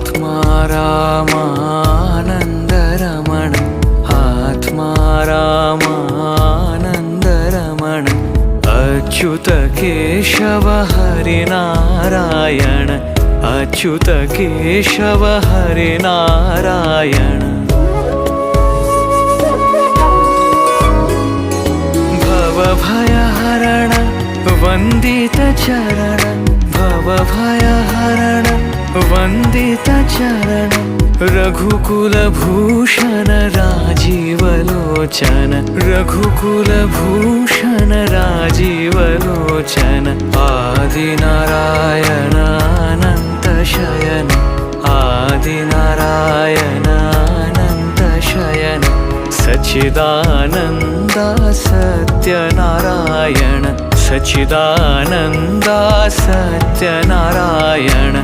आत्मा रामानन्दरमण आत्मा रामानन्दरमण अच्युत केशव हरिनारायण अच्युत केशव हरिनारायण भवभयहरण वन्दित चरण भवभयहरण वन्दित चरण रघुकुलभूषण राजीवलोचन रघुकुलभूषण राजीवलोचन आदिनारायण अनंत शयन आदिनारायण अनंत शयन सच्चिदानन्द सत्यनारायण सच्चिदानन्द सत्यनारायण।